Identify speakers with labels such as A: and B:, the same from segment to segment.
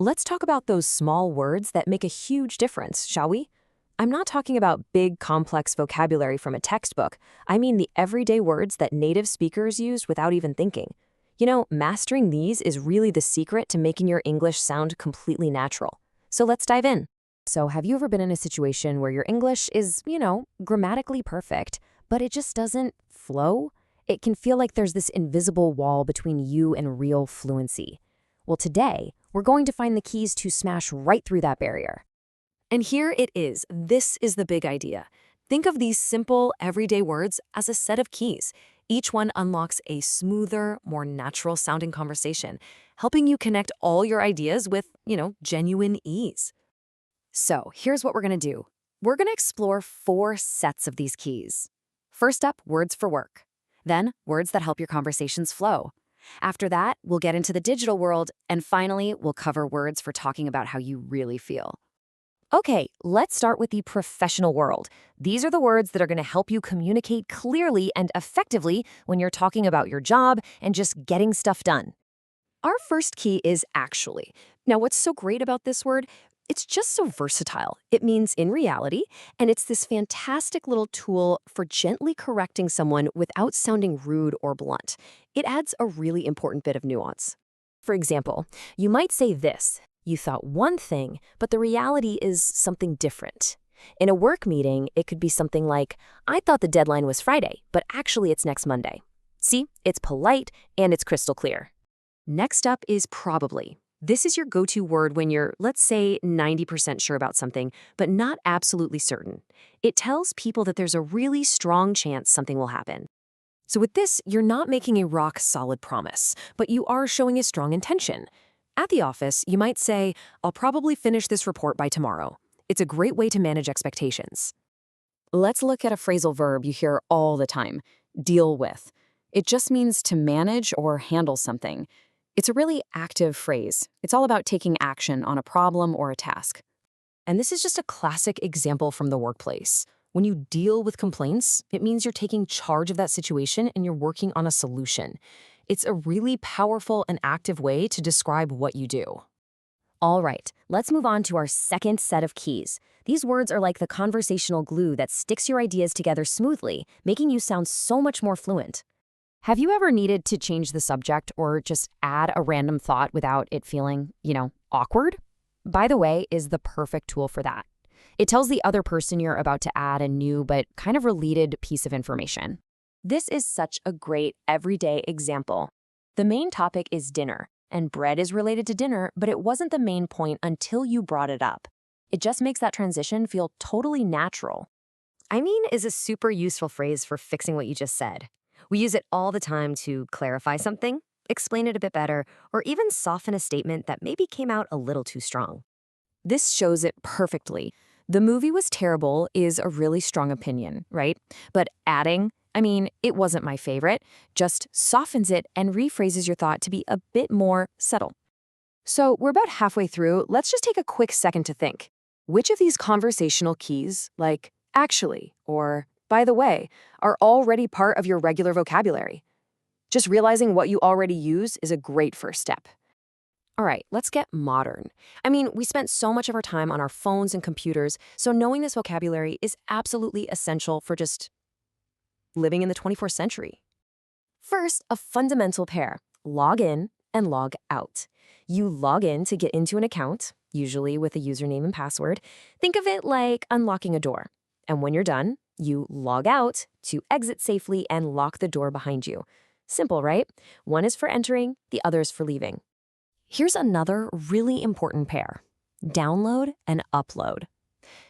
A: Let's talk about those small words that make a huge difference, shall we? I'm not talking about big, complex vocabulary from a textbook. I mean the everyday words that native speakers use without even thinking. Mastering these is really the secret to making your English sound completely natural. So let's dive in. So, have you ever been in a situation where your English is, grammatically perfect, but it just doesn't flow? It can feel like there's this invisible wall between you and real fluency. Well, today, we're going to find the keys to smash right through that barrier. And here it is. This is the big idea. Think of these simple, everyday words as a set of keys. Each one unlocks a smoother, more natural-sounding conversation, helping you connect all your ideas with, genuine ease. So here's what we're going to do. We're going to explore 4 sets of these keys. First up, words for work. Then, words that help your conversations flow. After that, we'll get into the digital world, and finally, we'll cover words for talking about how you really feel. Okay, let's start with the professional world. These are the words that are going to help you communicate clearly and effectively when you're talking about your job and just getting stuff done. Our first key is actually. Now, what's so great about this word? It's just so versatile. It means in reality, and it's this fantastic little tool for gently correcting someone without sounding rude or blunt. It adds a really important bit of nuance. For example, you might say this: you thought one thing, but the reality is something different. In a work meeting, it could be something like, I thought the deadline was Friday, but actually it's next Monday. See, it's polite and it's crystal clear. Next up is probably. This is your go-to word when you're, let's say, 90% sure about something, but not absolutely certain. It tells people that there's a really strong chance something will happen. So with this, you're not making a rock-solid promise, but you are showing a strong intention. At the office, you might say, I'll probably finish this report by tomorrow. It's a great way to manage expectations. Let's look at a phrasal verb you hear all the time: deal with. It just means to manage or handle something. It's a really active phrase. It's all about taking action on a problem or a task. And this is just a classic example from the workplace. When you deal with complaints, it means you're taking charge of that situation and you're working on a solution. It's a really powerful and active way to describe what you do. All right, let's move on to our second set of keys. These words are like the conversational glue that sticks your ideas together smoothly, making you sound so much more fluent. Have you ever needed to change the subject or just add a random thought without it feeling, awkward? By the way, is the perfect tool for that. It tells the other person you're about to add a new but kind of related piece of information. This is such a great everyday example. The main topic is dinner, and bread is related to dinner, but it wasn't the main point until you brought it up. It just makes that transition feel totally natural. I mean is a super useful phrase for fixing what you just said. We use it all the time to clarify something, explain it a bit better, or even soften a statement that maybe came out a little too strong. This shows it perfectly. The movie was terrible is a really strong opinion, right? But adding, it wasn't my favorite, just softens it and rephrases your thought to be a bit more subtle. So we're about halfway through. Let's just take a quick second to think. Which of these conversational keys, like actually or by the way, are already part of your regular vocabulary? Just realizing what you already use is a great first step. All right, let's get modern. We spent so much of our time on our phones and computers, so knowing this vocabulary is absolutely essential for just living in the 24th century. First, a fundamental pair: log in and log out. You log in to get into an account, usually with a username and password. Think of it like unlocking a door. And when you're done, you log out to exit safely and lock the door behind you. Simple, right? One is for entering, the other is for leaving. Here's another really important pair: download and upload.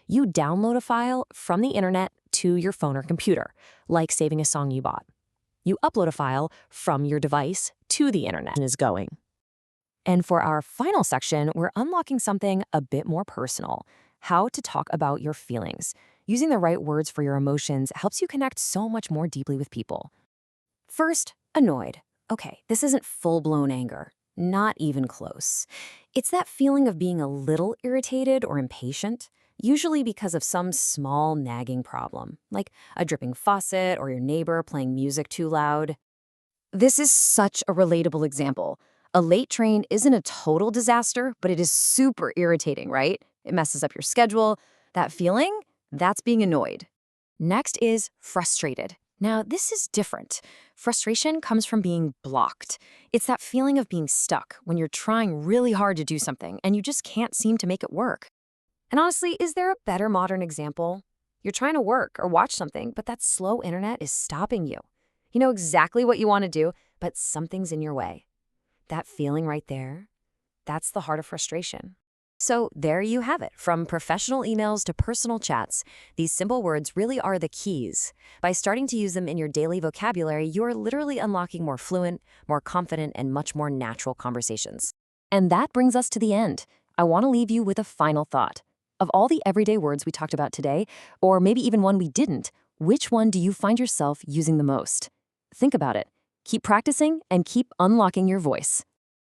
A: You download a file from the internet to your phone or computer, like saving a song you bought. You upload a file from your device to the internet and is going. And for our final section, we're unlocking something a bit more personal: how to talk about your feelings. Using the right words for your emotions helps you connect so much more deeply with people. First, annoyed. Okay, this isn't full-blown anger. Not even close. It's that feeling of being a little irritated or impatient, usually because of some small nagging problem, like a dripping faucet or your neighbor playing music too loud. This is such a relatable example. A late train isn't a total disaster, but it is super irritating, right? It messes up your schedule. That feeling, that's being annoyed. Next is frustrated. Now, this is different. Frustration comes from being blocked. It's that feeling of being stuck when you're trying really hard to do something and you just can't seem to make it work. And honestly, is there a better modern example? You're trying to work or watch something, but that slow internet is stopping you. You know exactly what you want to do, but something's in your way. That feeling right there, that's the heart of frustration. So there you have it. From professional emails to personal chats, these simple words really are the keys. By starting to use them in your daily vocabulary, you are literally unlocking more fluent, more confident, and much more natural conversations. And that brings us to the end. I want to leave you with a final thought. Of all the everyday words we talked about today, or maybe even one we didn't, which one do you find yourself using the most? Think about it. Keep practicing and keep unlocking your voice.